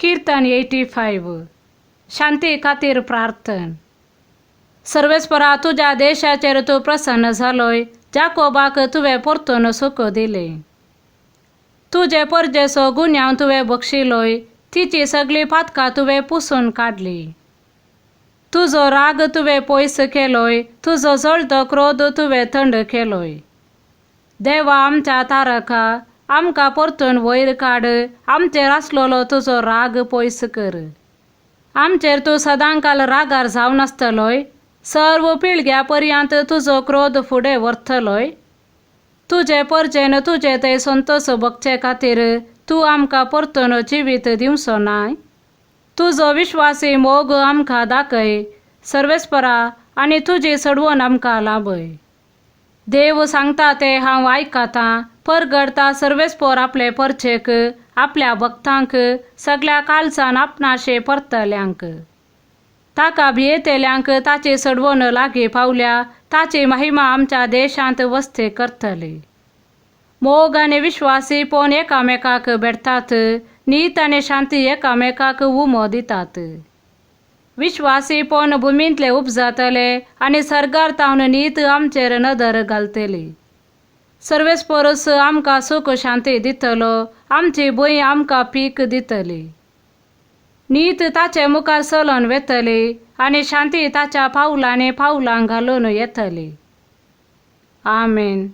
कीर्तन 85 शांती खातीर प्रार्थन। सर्वेस्परा तुझ्या देशाचेर तूं प्रसन्न जालोय, जाकोबाक तुवें परतून सुख दिले। तुझे परजेचो गुन्यांव तुवें बक्षिलोय, तिची सगळी पातकां तुवें पुसून काडली। तुजो राग तुवें पयस केलोय, तुजो जळतो क्रोध तुवें थंड केलोय। देवा आमच्या तारका, आमकां परतून वयर काड, आमचेर आसलोलो तुजो राग पयस कर। आमचेर तूं सदांकाल रागार जावन आसतलोय, सर्व पिळग्या पर्यंत तुजो क्रोध फुडें व्हरतलोय। तुजे परजेन तुजे ते संतोष भोगचे खातीर तूं आमकां परतून जिवीत दिवचो नाय। तुजो विश्वासी मोग आमकां दाखय, सर्वेस्परा, आनी तुजी सडवण आमकां लाभय। देव सांगता ते हांव आयकतां, परगडता सर्वेस्पर आपले परचेक, आपल्या भक्तांक, सगळ्या काळजान आपणाशे परतल्यांक। ताका भियेतेल्यांक ताची सडवण लागीं पावल्या, ताची महिमा आमच्या देशांत वस्ती करतली। मोग आनी विश्वासीपण एकामेकाक भेटतात, नीत आनी शांती एकामेकाक उमो दितात। विश्वासीपण भुमींतले उपजतले आनी सर्गार तावन नीत आमचेर नदर घालतली। सर्वेस्परस आमकां सुख शांती दितलो, आमची भूंय आमकां पीक दितली। नीत ताचे मुखार चलोन वेतली, आनी शांती ताच्या पावलांनी पावलां घालून येतली। आमेन।